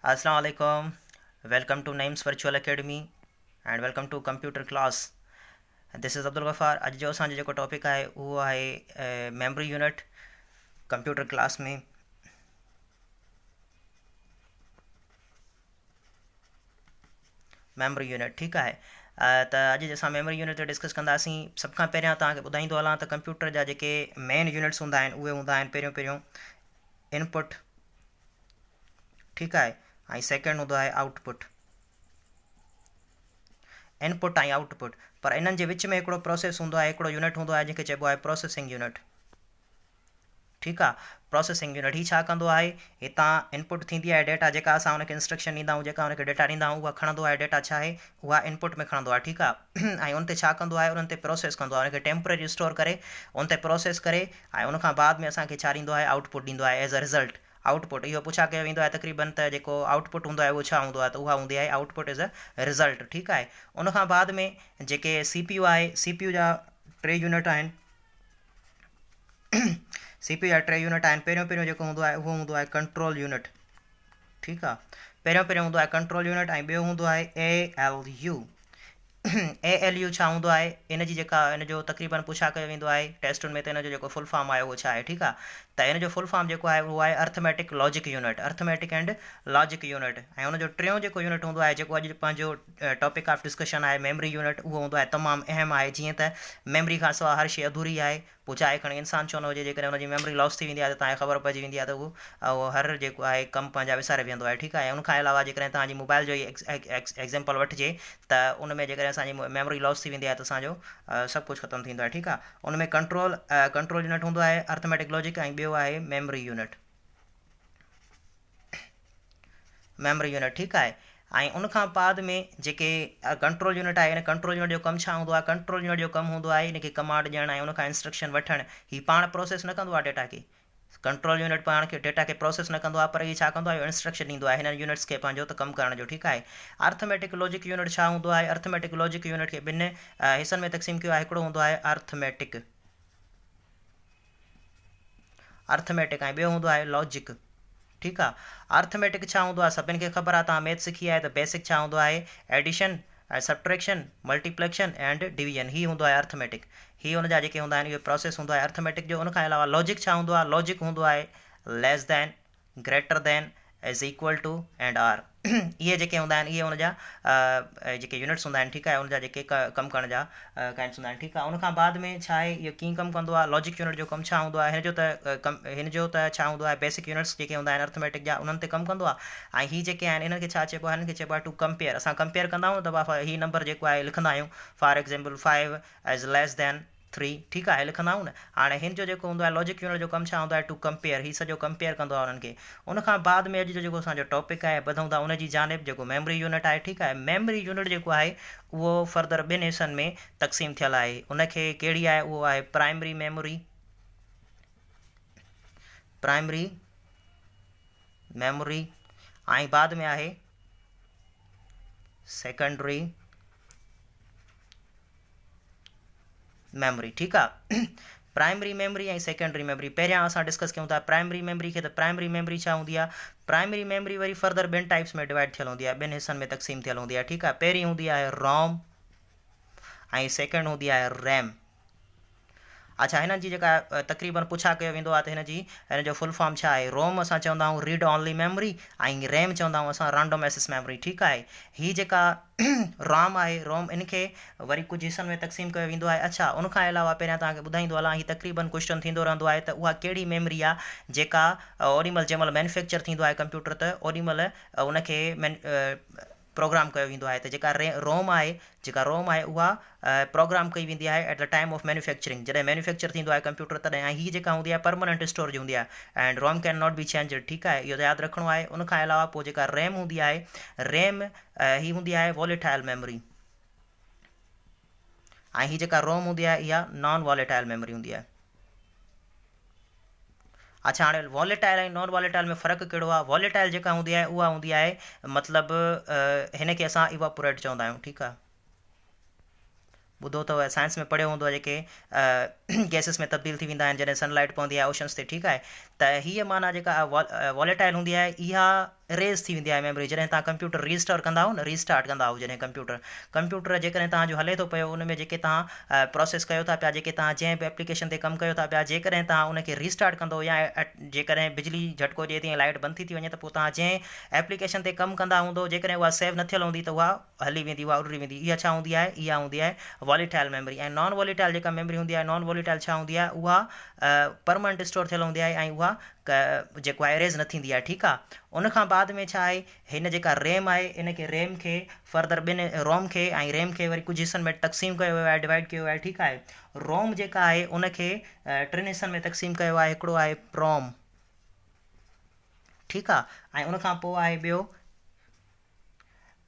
Assalamu alaikum. Welcome to Names Virtual Academy and welcome to computer class. This is Abdul Ghaffar. अॼु जो असांजो जेको topic आहे उहो आहे मेमोरी यूनिट कंप्यूटर क्लास में। मेमोरी यूनिट ठीकु आहे। त अॼु असां मेमोरी यूनिट ते डिस्कस कंदासीं। सभ खां पहिरियां तव्हांखे ॿुधाईंदो हलां त कंप्यूटर जा जेके मेन यूनिट्स हूंदा आहिनि उहे हूंदा आहिनि पहिरियों इनपुट, ठीकु आहे, ऐं सेकेंड हूंदो आहे आउटपुट। इनपुट ऐं आउटपुट, पर इन्हनि जे विच में हिकिड़ो प्रोसेस हूंदो आहे, हिकिड़ो यूनिट हूंदो आहे जंहिंखे चइबो आहे प्रोसेसिंग यूनिट। ठीकु आहे, प्रोसेसिंग यूनिट ही छा कंदो आहे, हितां इनपुट थींदी आहे डेटा, जेका असां हुनखे इंस्ट्रक्शन ॾींदा आहियूं, जेका हुनखे डेटा ॾींदा आहियूं, उहा खणंदो आहे डेटा छा आहे, उहा इनपुट में खणंदो आहे। ठीकु आहे, ऐं उन ते छा कंदो आहे, उन्हनि ते प्रोसेस कंदो आहे, उनखे टेम्परेरी स्टोर करे उन ते प्रोसेस करे, ऐं उनखां बाद में असांखे छा ॾींदो आहे, आउटपुट ॾींदो आहे एज़ अ रिज़ल्ट। आउटपुट इहो पुछा कयो वेंदो आहे तक़रीबन त जेको आउटपुट हूंदो आहे उहो छा हूंदो आहे, त उहा हूंदी आहे आउटपुट इज़ अ रिज़ल्ट। ठीकु आहे, उनखां बाद में जेके सी पी यू आहे, सी पी यू जा टे यूनिट आहिनि। सी पी यू जा टे यूनिट आहिनि। पहिरियों जेको हूंदो आहे उहो हूंदो आहे कंट्रोल यूनिट। ठीकु आहे, पहिरियों हूंदो आहे कंट्रोल यूनिट, ऐं ॿियो हूंदो आहे A L U. A L U छा हूंदो आहे, इन जी जेका इन जो तक़रीबन पुछा कयो वेंदो आहे टेस्टुनि में, त इन जो जेको फुल फॉर्म आहे उहो छा आहे। ठीकु आहे, त इन जो फुल फॉर्म जेको आहे उहो आहे arithmetic logic unit, arithmetic and logic unit. ऐं उन जो टियों जेको यूनिट हूंदो आहे, जेको अॼु पंहिंजो टॉपिक ऑफ डिस्कशन आहे, मेमोरी यूनिट, उहो हूंदो आहे तमामु अहम आहे। जीअं त मेमोरी खां सवाइ हर शइ अधूरी आहे, पोइ चाहे खणी इंसान छो न हुजे, जेकॾहिं हुनजी मेमोरी लॉस थी वेंदी आहे त तव्हांखे ख़बर पइजी वेंदी आहे त उहो हर जेको आहे कमु पंहिंजा विसारे वेंदो आहे। ठीकु आहे, ऐं उनखां अलावा जेकॾहिं तव्हांजी मोबाइल जो ई एग्ज़ाम्पल वठिजे त उन में जेकॾहिं असांजी मेमोरी लॉस थी वेंदी आहे त असांजो सभु कुझु ख़तमु थींदो आहे। ठीकु आहे, उन में कंट्रोल यूनिट हूंदो आहे अर्थमेटिक लॉजिक, ऐं ॿियो आहे मेमोरी यूनिट। मेमोरी यूनिट ठीकु आहे, ऐं उनखां बाद में जेके कंट्रोल यूनिट आहे, इन कंट्रोल यूनिट जो कमु छा हूंदो आहे, कंट्रोल यूनिट जो कमु हूंदो आहे इनखे कमांड ॾियणु ऐं उनखां इंस्ट्रक्शन वठणु। हीउ पाण प्रोसेस न कंदो आहे डेटा खे, कंट्रोल यूनिट पाण खे डेटा खे प्रोसेस न कंदो आहे, पर हीउ छा कंदो आहे, इंस्ट्रक्शन ॾींदो आहे हिननि यूनिट्स खे पंहिंजो त कमु करण जो। ठीकु आहे, अर्थमेटिक लॉजिक यूनिट छा हूंदो आहे, अर्थमेटिक लॉजिक यूनिट खे ॿिनि हिसनि में तक़सीम कयो आहे। हिकिड़ो हूंदो आहे अर्थमेटिक, ऐं ॿियो हूंदो आहे लॉजिक। ठीकु आहे, अर्थमेटिक छा हूंदो आहे, सभिनि खे ख़बर आहे, तव्हां मैथ सिखी आहे त बेसिक छा हूंदो आहे, एडिशन ऐं सब्ट्रैक्शन, मल्टीप्लेक्शन एंड डिवीजन, ही हूंदो आहे अर्थमेटिक। ही हुन जा जेके हूंदा आहिनि इहो प्रोसेस हूंदो आहे अर्थमेटिक जो। उनखां अलावा लॉजिक छा हूंदो आहे, लॉजिक हूंदो आहे less than, greater than, is equal to and or. इहे जेके हूंदा आहिनि इहे हुनजा जेके यूनिट्स हूंदा आहिनि। ठीकु आहे, हुनजा जेके कमु करण जा काइंड्स हूंदा आहिनि। ठीकु आहे, उनखां बाद में छा आहे, इहो कीअं कमु कंदो आहे, लॉजिक यूनिट जो कमु छा हूंदो आहे, हिन जो त छा हूंदो आहे, बेसिक यूनिट्स जेके हूंदा आहिनि अर्थमेटिक जा उन्हनि ते कमु कंदो आहे। ऐं ही जेके आहिनि इन्हनि खे छा चइबो आहे, हिननि खे चइबो आहे टू कंपेयर। असां कंपेयर कंदा आहियूं त ही नंबर जेको आहे लिखंदा आहियूं, for example 5 as less than 3। ठीकु आहे, लिखंदा आहियूं न। हाणे हिन जो जेको हूंदो आहे लॉजिक यूनिट जो कमु छा हूंदो आहे, टू कंपेयर, ही सॼो कंपेयर कंदो आहे उन्हनि खे। उनखां बाद में अॼु जो जेको असांजो टॉपिक आहे वधूं था उनजी जानिब, जेको मेमोरी यूनिट आहे। ठीकु आहे, मेमोरी यूनिट जेको आहे उहो फर्दर ॿिनि हिसनि में तक़सीम थियल आहे। उनखे कहिड़ी आहे, उहो आहे प्राइमरी मेमोरी, ऐं बाद में आहे सेकेंडरी मेमोरी। ठीकु आहे, प्राइमरी मेमोरी ऐं सेकेंडरी मेमोरी। पहिरियां असां डिस्कस कयूं था प्राइमरी मेमोरी खे, त प्राइमरी मेमोरी छा हूंदी आहे, प्राइमरी मेमोरी वरी फर्दर ॿिनि टाइप्स में डिवाइड थियल हूंदी आहे, ॿिनि हिसनि में तक़सीम थियल हूंदी आहे। ठीकु आहे, पहिरीं हूंदी आहे रोम ऐं सेकेंड हूंदी आहे रैम। अच्छा, हिननि जी जेका तक़रीबन पुछा कयो वेंदो आहे त हिन जो फुल फॉर्म छा आहे। रोम असां चवंदा आहियूं रीड ऑनली मेमोरी, ऐं रैम चवंदा आहियूं असां रैंडम एक्सेस मेमोरी। ठीकु आहे, हीअ जेका रोम आहे, रोम इनखे वरी कुझु हिसनि में तक़सीम कयो वेंदो आहे। अच्छा, उनखां अलावा पहिरियां तव्हांखे ॿुधाईंदो हलां, हीअ तक़रीबन क्वेश्चन थींदो रहंदो आहे त उहा कहिड़ी मेमोरी आहे जेका ओॾीमहिल जंहिंमहिल मैन्युफैक्चर थींदो आहे कंप्यूटर, त ओॾीमहिल उनखे प्रोग्राम कयो वेंदो आहे। त जेका रोम आहे उहा प्रोग्राम कई वेंदी आहे at the time of manufacturing, जॾहिं मैन्युफैक्चर थींदो आहे कंप्यूटर तॾहिं। ऐं हीअ जेका हूंदी आहे परमानेंट स्टोर जी हूंदी आहे, and ROM can not be change. ठीकु आहे, इहो यादि रखिणो आहे। उनखां अलावा पोइ जेका रैम हूंदी आहे, रैम ही हूंदी आहे वॉलेटाइल मेमोरी, ऐं हीअ जेका रोम हूंदी आहे इहा नॉन वॉलेटाइल मेमोरी हूंदी आहे। अच्छा, हाणे वॉलेटाइल ऐं नॉन वॉलेटाइल में फ़र्क़ु कहिड़ो आहे। वॉलेटाइल जेका हूंदी आहे उहा हूंदी आहे मतिलबु हिनखे असां इवापोरेट चवंदा आहियूं। ठीकु आहे, ॿुधो अथव, साइंस में पढ़ियो हूंदो आहे, जेके गैसिस में तब्दील थी वेंदा आहिनि जॾहिं सनलाइट पवंदी आहे ओशन्स ते। ठीकु आहे, त हीअ माना जेका वॉलेटाइल हूंदी आहे इहा रेज़ थी वेंदी आहे मेमोरी जॾहिं तव्हां कंप्यूटर रीस्टोर कंदा हो न रीस्टार्ट कंदा हो जॾहिं कंप्यूटर जेकॾहिं तव्हांजो हले थो पियो उन में जेके तव्हां प्रोसेस कयो था पिया जेके तव्हां जंहिं बि एप्लीकेशन ते कमु कयो था पिया जेकॾहिं तव्हां उनखे रीस्टार्ट कंदो या जेकॾहिं बिजली झटको ॾिए थी ऐं लाइट बंदि थी वञे त पोइ तव्हां जंहिं एप्लीकेशन ते कमु कंदा हूंदो जेकॾहिं उहा सेव न थियल हूंदी त उहा हली वेंदी उहा उॾरी वेंदी इहा छा हूंदी आहे इहा हूंदी आहे वॉलेटाइल मेमोरी ऐं नॉन वॉलेटाइल जेका मेमोरी हूंदी आहे नॉन वॉलेटाइल छा हूंदी आहे उहा परमानेंट स्टोर थियल हूंदी आहे ऐं उहा जेको आहे इरेज़ न थींदी आहे ठीकु आहे उनखां बाद में छा आहे हिन जेका रैम आहे इनखे रैम खे फर्दर ॿिनि रोम खे ऐं रैम खे वरी कुझु हिसनि में तक़सीम कयो वियो आहे डिवाइड कयो वियो आहे ठीकु आहे रोम जेका आहे उनखे टिनि हिसनि में तक़सीम कयो आहे हिकिड़ो आहे प्रोम ठीकु आहे ऐं उनखां पोइ आहे ॿियो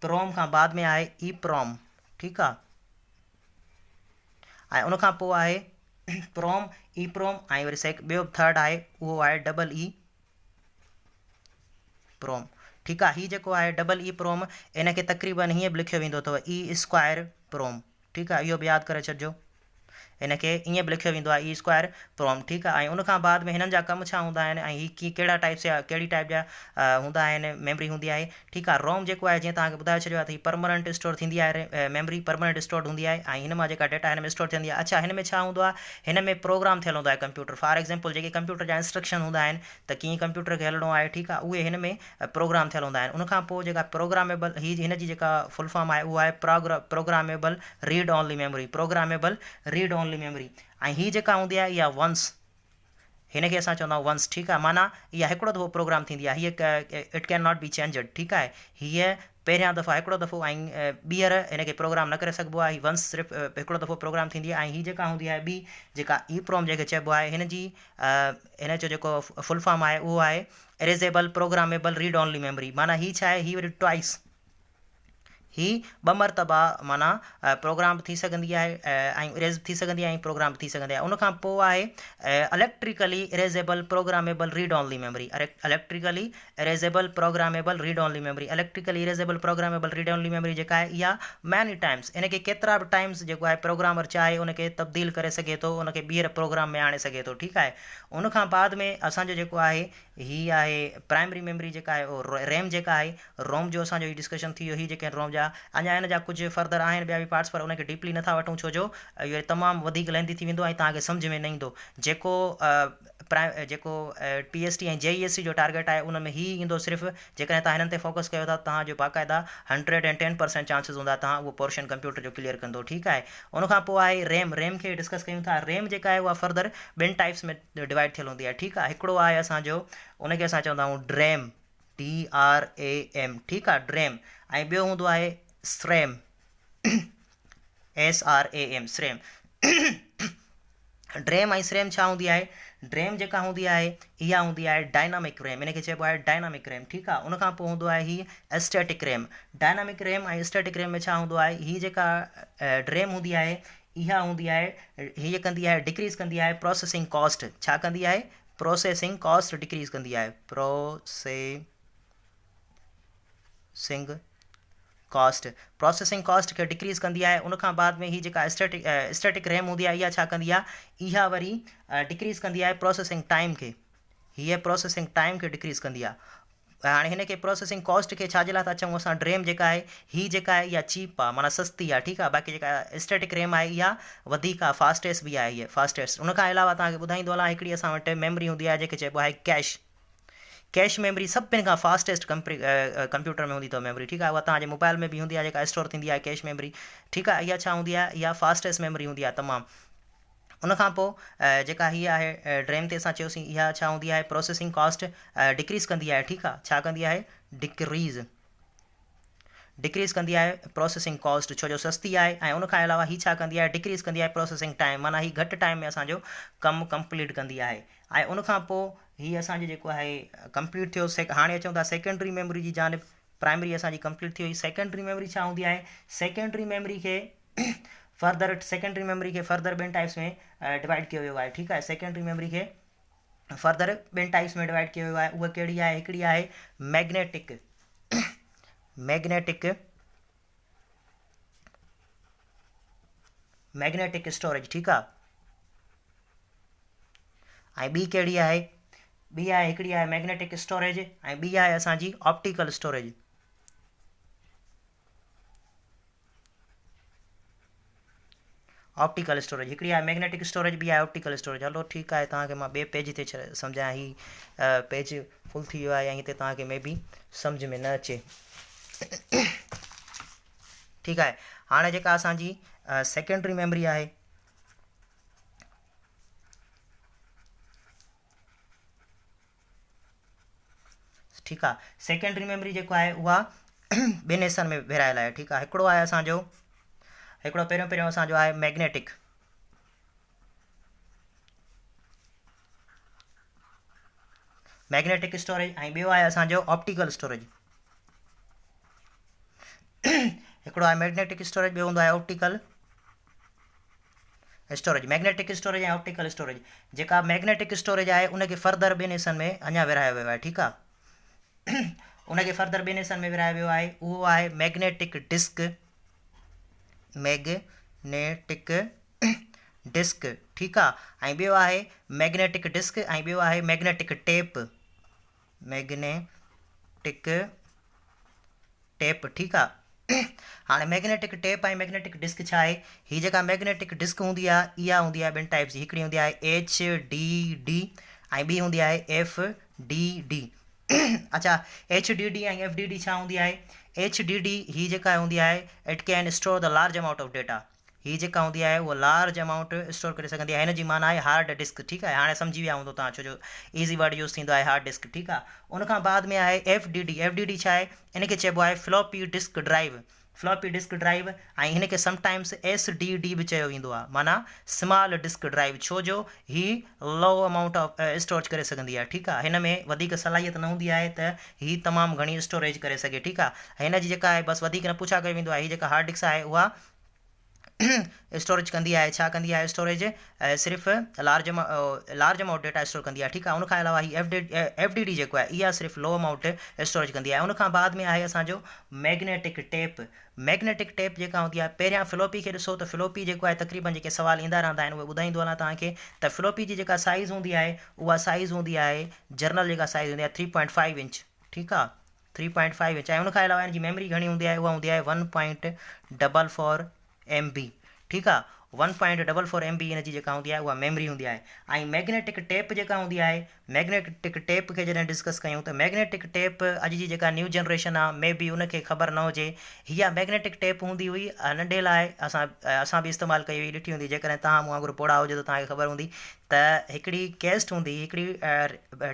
प्रोम खां बाद में आहे ई प्रोम ठीकु आहे ऐं उनखां पोइ आहे प्रोम ई प्रोम ऐं वरी ॿियो थर्ड आहे उहो आहे डबल ई प्रोम ठीकु आहे हीअ जेको आहे डबल ई प्रोम इनखे तक़रीबन हीअं बि लिखियो वेंदो अथव ई स्क्वायर प्रोम ठीकु आहे इहो बि यादि करे छॾिजो इनखे ईअं बि लिखियो वेंदो आहे ई स्क्वायर प्रोम ठीकु आहे ऐं उनखां बाद में हिननि जा कम छा हूंदा आहिनि ऐं हीअ कहिड़ा टाइप्स जा कहिड़ी टाइप जा हूंदा आहिनि मेमोरी हूंदी आहे ठीकु आहे रोम जेको आहे जीअं तव्हांखे ॿुधाए छॾियो आहे त हीअ परमानेंट स्टोर थींदी आहे मेमोरी परमानेंट स्टोर हूंदी आहे ऐं हिन मां जेका डेटा हिन में स्टोर थींदी आहे अच्छा हिन में छा हूंदो आहे हिन में प्रोग्राम थियल हूंदो आहे कंप्यूटर फॉर एग्ज़ाम्पल जेके कंप्यूटर जा इंस्ट्रक्शन हूंदा आहिनि त कीअं कंप्यूटर खे हलणो आहे ठीकु आहे उहे हिन में प्रोग्राम थियल हूंदा आहिनि उनखां पोइ जेका प्रोग्रामेबल हिन जी जेका फुल फॉर्म आहे उहा आहे programmable read only memory programmable read only memory ऐं हीअ जेका हूंदी आहे इहा वंस हिनखे असां चवंदा आहियूं वंस ठीकु आहे माना इहा हिकिड़ो दफ़ो प्रोग्राम थींदी आहे हीअ it can not B changed ठीकु आहे हीअ पहिरियां दफ़ा हिकिड़ो दफ़ो ऐं ॿीहर हिनखे प्रोग्राम न करे सघिबो आहे हीअ वंस सिर्फ़ु हिकिड़ो दफ़ो प्रोग्राम थींदी आहे ऐं हीअ जेका हूंदी आहे ॿी जेका ई प्रोम जंहिंखे चइबो आहे हिन जी हिन जो जेको फुल फॉर्म आहे उहो आहे erasable programmable read only memory माना हीअ छा आहे हीअ वरी ट्वाइस ही ॿ मरतबा माना प्रोग्राम थी सघंदी आहे ऐं इरेज़ थी सघंदी आहे ऐं प्रोग्राम थी सघंदी आहे उनखां पोइ आहे electrically erasable programmable read only memory electrically erasable programmable read only memory electrically erasable programmable read only memory जेका आहे इहा मैनी टाइम्स इनखे केतिरा बि टाइम्स जेको आहे प्रोग्रामर चाहे उनखे तब्दील करे सघे थो उनखे ॿीहर प्रोग्राम में आणे सघे थो ठीकु आहे उनखां बाद में असांजो जेको आहे हीअ आहे प्राइमरी मेमोरी जेका आहे उहो रैम जेका आहे रोम जो असांजो ही डिस्कशन थी वियो हीअ जेके रोम जा अञा हिन जा कुझु फर्दर आहिनि ॿिया बि पार्ट्स पर उनखे डीपली नथा वठूं छो जो इहो तमामु वधीक लेंदी थी वेंदो ऐं तव्हांखे सम्झ में न ईंदो जेको TST ऐं JESC जो टारगेट आहे उन में ही ईंदो सिर्फ़ु जेकॾहिं तव्हां हिननि ते फोकस कयो था तव्हांजो बाक़ाइदा 110% चांसिस हूंदा तव्हां उहो पोर्शन कंप्यूटर जो क्लियर कंदो ठीकु आहे उनखां पोइ आहे रैम खे डिस्कस कयूं था रैम जेका आहे उहा फर्दर ॿिनि टाइप्स में डिवाइड थियल हूंदी आहे ठीकु आहे हिकिड़ो आहे असांजो उनखे असां चवंदा आहियूं ड्रैम DRAM ठीकु आहे ड्रैम ऐं ॿियो हूंदो आहे SRAM SRAM ड्रैम ऐं SRAM छा हूंदी आहे ड्रैम जेका हूंदी आहे इहा हूंदी आहे डायनामिक रैम इनखे चइबो आहे डायनामिक रैम ठीकु आहे उनखां पोइ हूंदो आहे हीअ स्टैटिक रैम डायनामिक रैम ऐं स्टैटिक रैम में छा हूंदो आहे हीअ जेका ड्रैम हूंदी आहे इहा हूंदी आहे हीअ कंदी आहे डिक्रीज़ कंदी आहे प्रोसेसिंग कॉस्ट छा कंदी आहे प्रोसेसिंग कॉस्ट डिक्रीज़ कंदी आहे प्रोसेसिंग कॉस्ट खे डिक्रीज़ कंदी आहे उनखां बाद में ही जेका स्टैटिक रैम हूंदी आहे इहा छा कंदी आहे इहा वरी डिक्रीज़ कंदी आहे प्रोसेसिंग टाइम खे हीअ प्रोसेसिंग टाइम खे डिक्रीज़ कंदी आहे हाणे हिनखे प्रोसेसिंग कॉस्ट खे छाजे लाइ था चऊं असां ड्रैम जेका आहे हीअ जेका आहे इहा चीप आहे माना सस्ती आहे ठीकु आहे बाक़ी जेका स्टैटिक रैम आहे इहा वधीक आहे फास्टेस्ट बि आहे हीअ फास्टेस्ट उनखां अलावा तव्हांखे ॿुधाईंदो हलां हिकिड़ी असां वटि मेमोरी हूंदी आहे जंहिंखे चइबो आहे कैश मेमोरी सभिनि खां फास्टेस्ट कंप्यूटर में हूंदी अथव मेमोरी ठीकु आहे उहा तव्हांजे मोबाइल में बि हूंदी आहे जेका स्टोर थींदी आहे कैश मेमोरी ठीकु आहे इहा छा हूंदी आहे इहा फास्टेस्ट मेमोरी हूंदी आहे तमामु उनखां पोइ जेका हीअ आहे ड्रैम ते असां चयोसीं इहा छा हूंदी आहे प्रोसेसिंग कॉस्ट डिक्रीज़ कंदी आहे ठीकु आहे छा कंदी आहे डिक्रीज़ कंदी आहे प्रोसेसिंग कॉस्ट छो जो सस्ती आहे ऐं उनखां अलावा हीअ छा कंदी आहे डिक्रीज़ कंदी आहे प्रोसेसिंग टाइम माना हीअ घटि टाइम में असांजो कमु कंप्लीट कंदी आहे ऐं उनखां पोइ हीअ असांजो जेको आहे कंप्लीट थियो हाणे अचूं था सेकेंडरी मेमोरी जी जानिब प्राइमरी असांजी कंप्लीट थी वई सेकेंडरी मेमोरी छा हूंदी आहे सेकेंडरी मेमोरी खे फर्दर ॿिनि टाइप्स में डिवाइड कयो वियो आहे ठीकु आहे सेकेंडरी मेमोरी खे फर्दर ॿिनि टाइप्स में डिवाइड कयो वियो आहे उहा कहिड़ी आहे हिकिड़ी आहे मैग्नेटिक स्टोरेज ठीकु आहे ऐं ॿी कहिड़ी आहे ॿी आहे हिकिड़ी आहे मैग्नेटिक स्टोरेज ऐं ॿी आहे असांजी ऑप्टिकल स्टोरेज। ऑप्टिकल स्टोरेज हिकिड़ी आहे मैग्नेटिक स्टोरेज, ॿी आहे ऑप्टिकल स्टोरेज। हलो ठीकु आहे, तव्हांखे मां ॿिए पेज ते सम्झायां, ही पेज फुल थी वियो आहे या हिते तव्हांखे मे बी सम्झ में न अचे। ठीकु आहे, हाणे जेका असांजी सेकेंडरी मेमरी आहे, ठीकु आहे, सेकेंडरी मेमरी जेको आहे उहा ॿिनि हिसनि में विरहायल आहे। ठीकु आहे, हिकिड़ो आहे असांजो, हिकिड़ो पहिरियों असांजो आहे मैग्नेटिक स्टोरेज ऐं ॿियो आहे असांजो ऑप्टिकल स्टोरेज। हिकिड़ो आहे मैग्नेटिक स्टोरेज, ॿियो हूंदो आहे ऑप्टिकल स्टोरेज। मैग्नेटिक स्टोरेज ऐं ऑप्टिकल स्टोरेज, जेका मैग्नेटिक स्टोरेज आहे उनखे फर्दर ॿिनि हिसनि में अञा विरहायो वियो आहे। ठीकु आहे, उनखे फर्दर ॿिनि हिसनि में विरहायो वियो आहे। उहो आहे मैग्नेटिक डिस्क, मैग्नेटिक डिस्क। ठीकु आहे, ऐं ॿियो आहे मैग्नेटिक डिस्क ऐं ॿियो आहे मैग्नेटिक टेप, मैग्नेटिक टेप। ठीकु आहे, हाणे मैग्नेटिक टेप ऐं मैग्नेटिक डिस्क छा आहे? हीअ जेका मैग्नेटिक डिस्क हूंदी आहे इहा हूंदी आहे ॿिनि टाइप जी, हिकिड़ी हूंदी आहे HDD ऐं ॿी हूंदी आहे FDD। अच्छा, HDD ऐं FDD छा हूंदी आहे? HDD ही जेका हूंदी आहे it can store the large amount of data. ही जेका हूंदी आहे उहा लार्ज अमाउंट स्टोर करे सघंदी आहे, हिन जी माना आहे हार्ड डिस्क। ठीकु आहे, हाणे सम्झी विया हूंदो तव्हां, छो जो ईज़ी वर्ड यूज़ थींदो आहे हार्ड डिस्क। ठीकु आहे, उनखां बाद में आहे FDD छा आहे? इनखे चइबो आहे floppy disk drive, floppy disk drive, ऐं हिनखे समटाइम्स SDD बि चयो वेंदो आहे, माना स्मॉल डिस्क ड्राइव, छो जो ही लो अमाउंट ऑफ स्टोरेज करे सघंदी आहे। ठीकु आहे, हिन में वधीक सलाहियत न हूंदी आहे त ही तमामु घणी स्टोरेज करे सघे। ठीकु आहे, हिन जी जेका आहे बसि वधीक न पुछा कयो वेंदो आहे, ही जेका हार्ड डिस्क आहे उहा स्टोरेज कंदी आहे, छा कंदी आहे स्टोरेज? सिर्फ़ु लार्ज अमाउंट डेटा स्टोर कंदी आहे। ठीकु आहे, उनखां अलावा ही FDD जेको आहे इहा सिर्फ़ु लो अमाउंट स्टोरेज कंदी आहे। उनखां बाद में आहे असांजो मैग्नेटिक टेप। मैग्नेटिक टेप जेका हूंदी आहे, पहिरियां फ्लॉपी खे ॾिसो त फ्लॉपी जेको आहे तक़रीबन जेके सुवाल ईंदा रहंदा आहिनि उहे ॿुधाईंदो हलां तव्हांखे, त फ्लॉपी जी जेका साइज़ हूंदी आहे उहा साइज़ हूंदी आहे, जर्नल जेका साइज़ हूंदी आहे 3.5 इंच। ठीकु आहे, 3.5 इंच। ऐं उनखां अलावा हिन जी मेमरी घणी हूंदी आहे? उहा हूंदी आहे 1.44 MB। ठीकु आहे, 1.44 MB हिन जी जेका हूंदी आहे उहा मेमरी हूंदी आहे। ऐं मैग्नेटिक टेप जेका हूंदी आहे, मैग्नेटिक टेप खे जॾहिं डिस्कस कयूं त मैग्नेटिक टेप अॼु जी जेका न्यू जनरेशन आहे मे बी उनखे ख़बर न हुजे, हीअ मैग्नेटिक टेप हूंदी हुई नंढे लाइ, असां बि इस्तेमालु कई हुई, ॾिठी हूंदी। जेकॾहिं तव्हां मूं वांगुरु पोड़ा हुजे त तव्हांखे ख़बर हूंदी त हिकिड़ी कैस्ट हूंदी, हिकिड़ी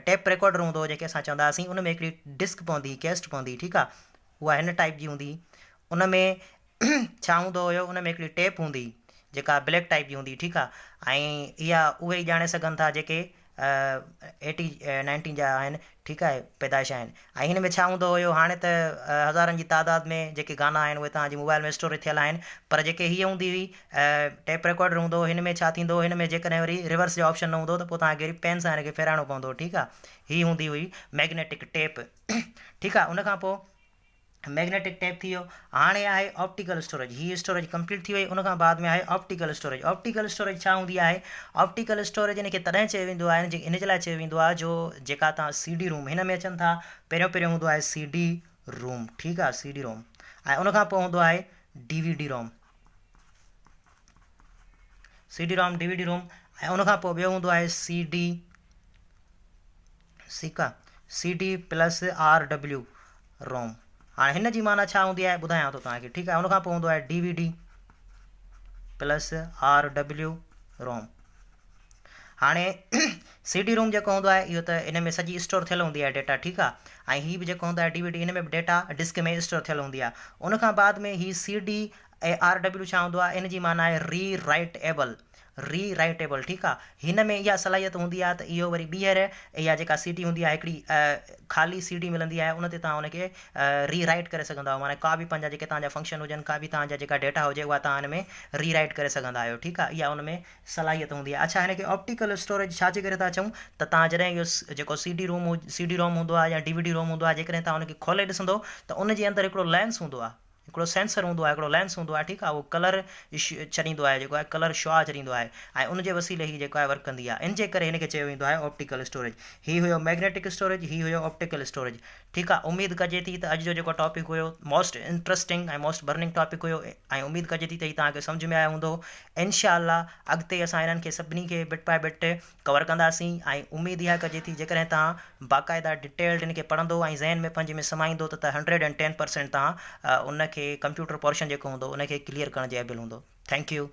टेप रिकॉर्डर हूंदो जंहिंखे असां चवंदा हुआसीं, उन में हिकिड़ी डिस्क पवंदी, कैस्ट पवंदी। ठीकु आहे, उहा हिन टाइप जी हूंदी। उन में छा हूंदो हुयो? उन में हिकिड़ी टेप हूंदी जेका ब्लैक टाइप जी हूंदी। ठीकु आहे, ऐं इहा उहे ई ॼाणे सघनि था जेके 80-90 जा आहिनि। ठीकु आहे, पैदाइश आहिनि। ऐं हिन में छा हूंदो हुयो? हाणे त हज़ारनि जी तादाद में जेके गाना आहिनि उहे तव्हांजे मोबाइल में स्टोरेज थियल आहिनि, पर जेके हीअ हूंदी हुई टेप रिकॉर्डर हूंदो, हिन में छा थींदो? हिन में जेकॾहिं वरी रिवर्स जो ऑप्शन न हूंदो त पोइ तव्हांखे वरी पेन सां हिनखे फेराइणो पवंदो। ठीकु आहे, हीअ हूंदी हुई मैग्नेटिक टेप। ठीकु आहे, उनखां पोइ मैग्नेटिक टेप थी वियो। हाणे आहे ऑप्टिकल स्टोरेज, हीअ स्टोरेज कंप्लीट थी वई। उनखां बाद में आहे ऑप्टिकल स्टोरेज। ऑप्टिकल स्टोरेज छा हूंदी आहे? ऑप्टिकल स्टोरेज हिनखे तॾहिं चयो वेंदो आहे, इन जे लाइ चयो वेंदो आहे जो जेका तव्हां CD रूम हिन में अचनि था, पहिरियों हूंदो आहे CD रूम। ठीकु आहे, CD रोम, ऐं उनखां पोइ हूंदो आहे DVD ROM, CD ROM, DVD ROM, ऐं उनखां पोइ ॿियो हूंदो आहे CD, ठीकु आहे, CD+RW रोम। हाणे हिन जी माना छा हूंदी आहे ॿुधायां थो तव्हांखे। ठीकु आहे, उनखां पोइ हूंदो आहे DVD+RW रोम। हाणे CD रूम जेको हूंदो आहे इहो त इन में सॼी स्टोर थियल हूंदी आहे डेटा। ठीकु आहे, ऐं हीअ बि जेको हूंदो आहे DVD, हिन में बि डेटा डिस्क में स्टोर थियल हूंदी आहे। उनखां बाद में ही CD ऐं RW छा हूंदो आहे? इन जी माना आहे रीराइटेबल। ठीकु आहे, हिन में इहा सलाहियत हूंदी आहे त इहो वरी ॿीहर इहा जेका CD हूंदी आहे हिकिड़ी ख़ाली CD मिलंदी आहे, उन ते तव्हां उनखे रीराइट करे सघंदा आहियो, माना का बि पंहिंजा जेके तव्हांजा फंक्शन हुजनि, का बि तव्हांजा जेका डेटा हुजे उहा तव्हां हिन में रीराइट करे सघंदा आहियो। ठीकु आहे, इहा उन में सलाहियत हूंदी आहे। अच्छा, हिनखे ऑप्टिकल स्टोरेज छाजे करे था चऊं? त तव्हां जॾहिं इहो जेको CD रोम हूंदो आहे या DVD रोम हूंदो आहे, जेकॾहिं तव्हां उनखे खोले ॾिसंदो त उन जे अंदरि हिकिड़ो लेंस हूंदो आहे, हिकिड़ो सेंसर हूंदो आहे, हिकिड़ो लेंस हूंदो आहे, ठीकु आहे, उहो कलर छॾींदो आहे, जेको आहे कलर शुआ छॾींदो आहे, ऐं उनजे वसीले ही जेको आहे वर्क कंदी आहे। इन जे करे हिनखे चयो वेंदो आहे ऑप्टिकल स्टोरेज। ही हुयो मैग्नेटिक स्टोरेज, ही हुयो ऑप्टिकल स्टोरेज। ठीकु आहे, उमेदु कजे थी त अॼु जो जेको टॉपिक हुयो मोस्ट इंट्रस्टिंग ऐं मोस्ट बर्निंग टॉपिक हुयो, ऐं उमेदु कजे थी त ही तव्हांखे सम्झ में आयो हूंदो। इंशाअल्लाह अॻिते असां हिननि खे सभिनी खे बिट बाय बिट कवर कंदासीं, ऐं उमेदु इहा कजे थी जेकॾहिं तव्हां बाक़ाइदा डिटेल्ड हिन खे पढ़ंदो ऐं ज़हन में पंहिंजे में समाईंदो त 110% तव्हां उनखे कंप्यूटर पोर्शन जेको हूंदो उनखे क्लियर करण जे एबल हूंदो। Thank U.